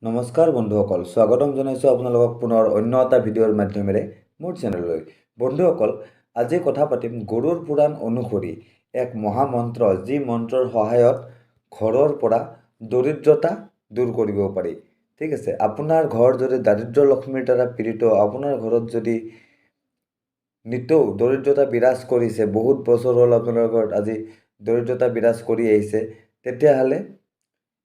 নমস্কাৰ বন্ধুসকল, স্বাগতম জনাইছোঁ আপোনালোকক পুনৰ অন্য এটা ভিডিঅ'ৰ মাধ্যমেৰে মোৰ চেনেললৈ। বন্ধুসকল, আজি কথা পাতিম গৰুড় পুৰাণ অনুসৰি এক মহামন্ত্ৰ, যি মন্ত্ৰৰ সহায়ত ঘৰৰ পৰা দৰিদ্ৰতা দূৰ কৰিব পাৰি। ঠিক আছে, আপোনাৰ ঘৰ যদি দাৰিদ্ৰ লক্ষ্মীৰ দ্বাৰা পীড়িত, আপোনাৰ ঘৰত যদি নিতৌ দৰিদ্ৰতা বিৰাজ কৰিছে, বহুত বছৰ হ'ল আপোনাৰ ঘৰত আজি দৰিদ্ৰতা বিৰাজ কৰি আহিছে, তেতিয়াহ'লে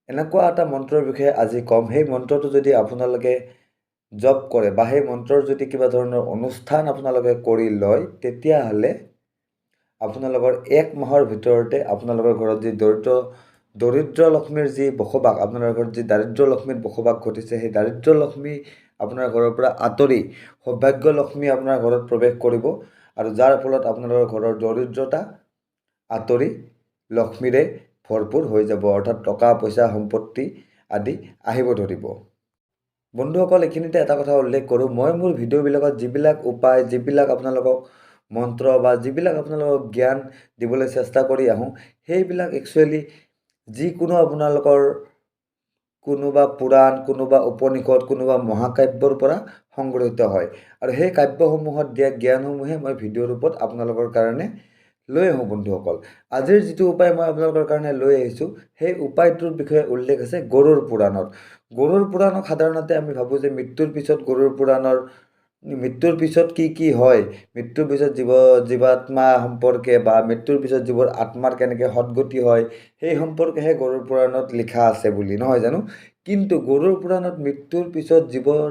এনেকুৱা এটা মন্ত্ৰৰ বিষয়ে আজি ক'ম। সেই মন্ত্ৰটো যদি আপোনালোকে জপ কৰে বা সেই মন্ত্ৰৰ যদি কিবা ধৰণৰ অনুষ্ঠান আপোনালোকে কৰি লয়, তেতিয়াহ'লে আপোনালোকৰ 1 মাহৰ ভিতৰতে আপোনালোকৰ ঘৰত যি দৰিদ্ৰ লক্ষ্মীৰ যি বসবাস, আপোনাৰ ঘৰত যি দাৰিদ্ৰ লক্ষ্মীৰ বসবাস ঘটিছে, সেই দাৰিদ্ৰ লক্ষ্মী আপোনাৰ ঘৰৰ পৰা আঁতৰি সৌভাগ্য লক্ষ্মী আপোনাৰ ঘৰত প্ৰৱেশ কৰিব, আৰু যাৰ ফলত আপোনালোকৰ ঘৰৰ দৰিদ্ৰতা আঁতৰি লক্ষ্মীৰে ভৰপূৰ হৈ যাব, অৰ্থাৎ টকা পইচা সম্পত্তি আদি আহিব ধৰিব। বন্ধুসকল, এইখিনিতে এটা কথা উল্লেখ কৰোঁ, মই মোৰ ভিডিঅ'বিলাকত যিবিলাক উপায়, যিবিলাক আপোনালোকক মন্ত্ৰ বা যিবিলাক আপোনালোকক জ্ঞান দিবলৈ চেষ্টা কৰি আহোঁ, সেইবিলাক একচুৱেলি যিকোনো আপোনালোকৰ কোনোবা পুৰাণ, কোনোবা উপনিষদ, কোনোবা মহাকাব্যৰ পৰা সংগৃহীত হয়, আৰু সেই কাব্যসমূহত দিয়া জ্ঞানসমূহে মই ভিডিঅ' ৰূপত আপোনালোকৰ কাৰণে লৈ আহোঁ। বন্ধুসকল, আজিৰ যিটো উপায় মই আপোনালোকৰ কাৰণে লৈ আহিছোঁ, সেই উপায়টোৰ বিষয়ে উল্লেখ আছে গৰুড় পুৰাণত। গৰুড় পুৰাণক সাধাৰণতে আমি ভাবোঁ যে মৃত্যুৰ পিছত গৰুড় পুৰাণৰ মৃত্যুৰ পিছত কি হয়, মৃত্যুৰ পিছত জীৱাত্মা সম্পৰ্কে বা মৃত্যুৰ পিছত জীৱৰ আত্মাৰ কেনেকৈ সদ্গতি হয়, সেই সম্পৰ্কেহে গৰুড় পুৰাণত লিখা আছে বুলি, নহয় জানো? কিন্তু গৰুড় পুৰাণত মৃত্যুৰ পিছত জীৱৰ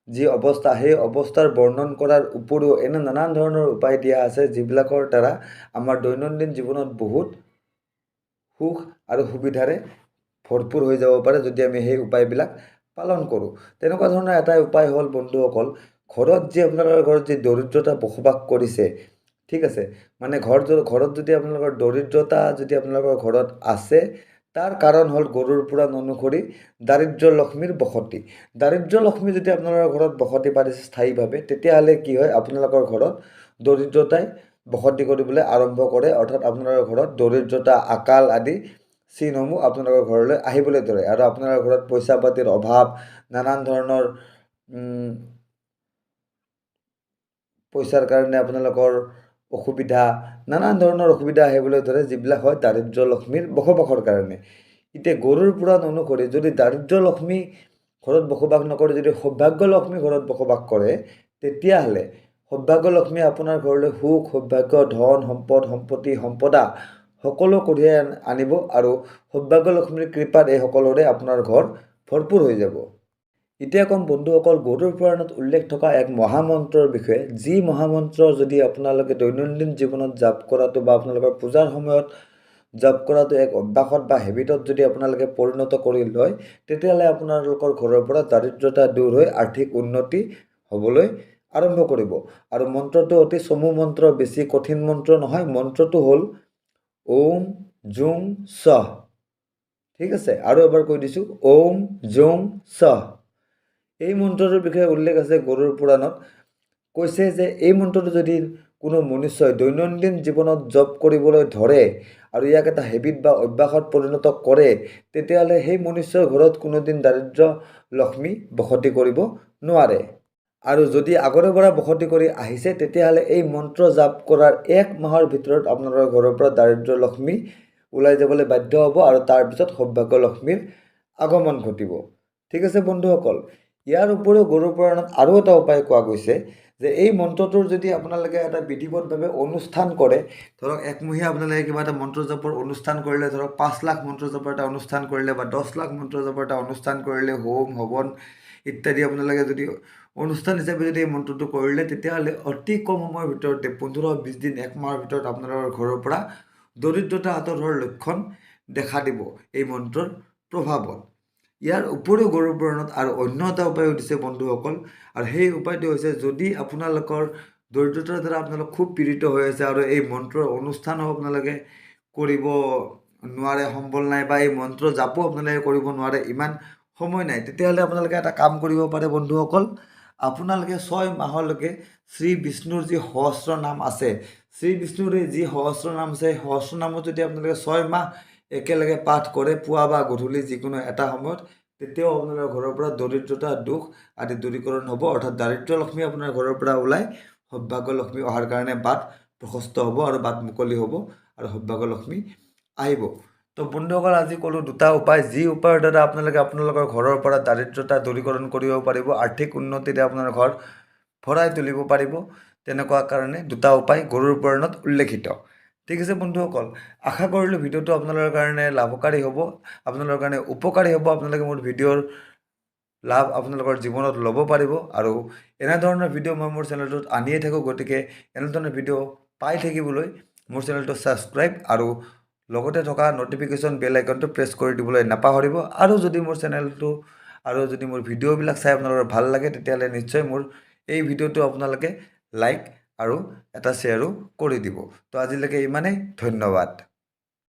যি অৱস্থা, সেই অৱস্থাৰ বৰ্ণন কৰাৰ উপৰিও এনে নানান ধৰণৰ উপায় দিয়া আছে, যিবিলাকৰ দ্বাৰা আমাৰ দৈনন্দিন জীৱনত বহুত সুখ আৰু সুবিধাৰে ভৰপূৰ হৈ যাব পাৰে, যদি আমি সেই উপায়বিলাক পালন কৰোঁ। তেনেকুৱা ধৰণৰ এটা উপায় হ'ল বন্ধুসকল, ঘৰত যি আপোনালোকৰ ঘৰত যি দৰিদ্ৰতা বসবাস কৰিছে, ঠিক আছে, মানে ঘৰত যদি আপোনালোকৰ দৰিদ্ৰতা যদি আপোনালোকৰ ঘৰত আছে, তাৰ কাৰণ হ'ল গৰুড় পুৰাণ অনুসৰি দাৰিদ্ৰ লক্ষ্মীৰ বসতি। দাৰিদ্ৰ লক্ষ্মী যদি আপোনালোকৰ ঘৰত বসতি পাতিছে স্থায়ীভাৱে, তেতিয়াহ'লে কি হয়, আপোনালোকৰ ঘৰত দৰিদ্ৰতাই বসতি কৰিবলৈ আৰম্ভ কৰে, অৰ্থাৎ আপোনালোকৰ ঘৰত দৰিদ্ৰতা, আকাল আদি চিনসমূহ আপোনালোকৰ ঘৰলৈ আহিবলৈ ধৰে, আৰু আপোনালোকৰ ঘৰত পইচা পাতিৰ অভাৱ, নানান ধৰণৰ পইচাৰ কাৰণে আপোনালোকৰ অসুবিধা, নানান ধৰণৰ অসুবিধা আহিবলৈ ধৰে, যিবিলাক হয় দাৰিদ্ৰ লক্ষ্মীৰ বসবাসৰ কাৰণে। এতিয়া গৰুড় পুৰাণ অনুসৰি যদি দাৰিদ্ৰ লক্ষ্মী ঘৰত বসবাস নকৰে, যদি সৌভাগ্য লক্ষ্মী ঘৰত বসবাস কৰে, তেতিয়াহ'লে সৌভাগ্য লক্ষ্মীয়ে আপোনাৰ ঘৰলৈ সুখ, সৌভাগ্য, ধন, সম্পদ, সম্পত্তি, সম্পদা সকলো কঢ়িয়াই আনিব, আৰু সৌভাগ্য লক্ষ্মীৰ কৃপাত এই সকলোৰে আপোনাৰ ঘৰ ভৰপূৰ হৈ যাব। এতিয়া ক'ম বন্ধুসকল, গৰুড় পুৰাণত উল্লেখ থকা এক মহামন্ত্ৰৰ বিষয়ে, যি মহামন্ত্ৰ যদি আপোনালোকে দৈনন্দিন জীৱনত জাপ কৰাটো বা আপোনালোকৰ পূজাৰ সময়ত জাপ কৰাটো এক অভ্যাসত বা হেবিটত যদি আপোনালোকে পৰিণত কৰি লয়, তেতিয়াহ'লে আপোনালোকৰ ঘৰৰ পৰা দাৰিদ্ৰতা দূৰ হৈ আৰ্থিক উন্নতি হ'বলৈ আৰম্ভ কৰিব। আৰু মন্ত্ৰটো অতি চমু মন্ত্ৰ, বেছি কঠিন মন্ত্ৰ নহয়। মন্ত্ৰটো হ'ল ওম জুং ছ। ঠিক আছে, আৰু এবাৰ কৈ দিছোঁ, ওম জুং ছ। এই মন্ত্ৰটোৰ বিষয়ে উল্লেখ আছে গৰুড় পুৰাণত। কৈছে যে এই মন্ত্ৰটো যদি কোনো মনুষ্যই দৈনন্দিন জীৱনত জপ কৰিবলৈ ধৰে, আৰু ইয়াক এটা হেবিট বা অভ্যাসত পৰিণত কৰে, তেতিয়াহ'লে সেই মনুষ্যৰ ঘৰত কোনোদিন দাৰিদ্ৰ লক্ষ্মী বসতি কৰিব নোৱাৰে। আৰু যদি আগৰে পৰা বসতি কৰি আহিছে, তেতিয়াহ'লে এই মন্ত্ৰ জাপ কৰাৰ 1 মাহৰ ভিতৰত আপোনালোকৰ ঘৰৰ পৰা দাৰিদ্ৰ লক্ষ্মী ওলাই যাবলৈ বাধ্য হ'ব, আৰু তাৰপিছত সৌভাগ্য লক্ষ্মীৰ আগমন ঘটিব। ঠিক আছে বন্ধুসকল, ইয়াৰ উপৰিও গৰুড় পুৰাণত আৰু এটা উপায় কোৱা গৈছে, যে এই মন্ত্ৰটোৰ যদি আপোনালোকে এটা বিধিবদ্ধভাৱে অনুষ্ঠান কৰে, ধৰক একমহীয়া আপোনালোকে কিবা এটা মন্ত্ৰ জাপৰ অনুষ্ঠান কৰিলে, ধৰক 5 লাখ মন্ত্ৰ জাপৰ এটা অনুষ্ঠান কৰিলে, বা 10 লাখ মন্ত্ৰ জাপৰ এটা অনুষ্ঠান কৰিলে, হোম হৱন ইত্যাদি আপোনালোকে যদি অনুষ্ঠান হিচাপে যদি এই মন্ত্ৰটো কৰিলে, তেতিয়াহ'লে অতি কম সময়ৰ ভিতৰতে 15-20 দিন, 1 মাহৰ ভিতৰত আপোনালোকৰ ঘৰৰ পৰা দৰিদ্ৰতা আঁতৰ হোৱাৰ লক্ষণ দেখা দিব এই মন্ত্ৰৰ প্ৰভাৱত। ইয়াৰ উপৰিও গৰুড় পুৰাণত আৰু অন্য এটা উপায়ো দিছে বন্ধুসকল, আৰু সেই উপায়টো হৈছে, যদি আপোনালোকৰ দৰিদ্ৰতাৰ দ্বাৰা আপোনালোক খুব পীড়িত হৈ আছে, আৰু এই মন্ত্ৰৰ অনুষ্ঠানো আপোনালোকে কৰিব নোৱাৰে, সম্বল নাই, বা এই মন্ত্ৰ জাপো আপোনালোকে কৰিব নোৱাৰে, ইমান সময় নাই, তেতিয়াহ'লে আপোনালোকে এটা কাম কৰিব পাৰে বন্ধুসকল। আপোনালোকে 6 মাহলৈকে শ্ৰী বিষ্ণুৰ যি সহস্ৰ নাম আছে, শ্ৰী বিষ্ণুৰ যি সহস্ৰ নাম আছে, সেই সহস্ৰ নামত যদি আপোনালোকে 6 মাহ একেলগে পাঠ কৰে, পুৱা বা গধূলি যিকোনো এটা সময়ত, তেতিয়াও আপোনালোকৰ ঘৰৰ পৰা দৰিদ্ৰতা দুখ আদি দূৰীকৰণ হ'ব, অৰ্থাৎ দাৰিদ্ৰ লক্ষ্মী আপোনাৰ ঘৰৰ পৰা ওলাই সৌভাগ্য লক্ষ্মী অহাৰ কাৰণে বাট প্ৰশস্ত হ'ব আৰু বাট মুকলি হ'ব আৰু সৌভাগ্য লক্ষ্মী আহিব। তো বন্ধুসকল আজি ক'লোঁ দুটা উপায়, যি উপায়ৰ দ্বাৰা আপোনালোকে আপোনালোকৰ ঘৰৰ পৰা দাৰিদ্ৰতা দূৰীকৰণ কৰিব পাৰিব, আৰ্থিক উন্নতিৰে আপোনাৰ ঘৰ ভৰাই তুলিব পাৰিব। তেনেকুৱা কাৰণে দুটা উপায় গৰুৰ পুৰাণত উল্লেখিত। ঠিক আছে বন্ধুসকল, আশা কৰিলোঁ ভিডিঅ'টো আপোনালোকৰ কাৰণে লাভকাৰী হ'ব, আপোনালোকৰ কাৰণে উপকাৰী হ'ব। আপোনালোকে মোৰ ভিডিঅ'ৰ লাভ আপোনালোকৰ জীৱনত ল'ব পাৰিব আৰু এনেধৰণৰ ভিডিঅ' মই মোৰ চেনেলটোত আনিয়ে থাকোঁ। গতিকে এনেধৰণৰ ভিডিঅ' পাই থাকিবলৈ মোৰ চেনেলটো ছাবস্ক্ৰাইব আৰু লগতে থকা ন'টিফিকেশ্যন বেল আইকনটো প্ৰেছ কৰি দিবলৈ নাপাহৰিব। আৰু যদি মোৰ চেনেলটো আৰু যদি মোৰ ভিডিঅ'বিলাক চাই আপোনালোকৰ ভাল লাগে, তেতিয়াহ'লে নিশ্চয় মোৰ এই ভিডিঅ'টো আপোনালোকে লাইক আৰু এটা শ্বেয়াৰো কৰি দিব। তো আজিলৈকে ইমানেই, ধন্যবাদ।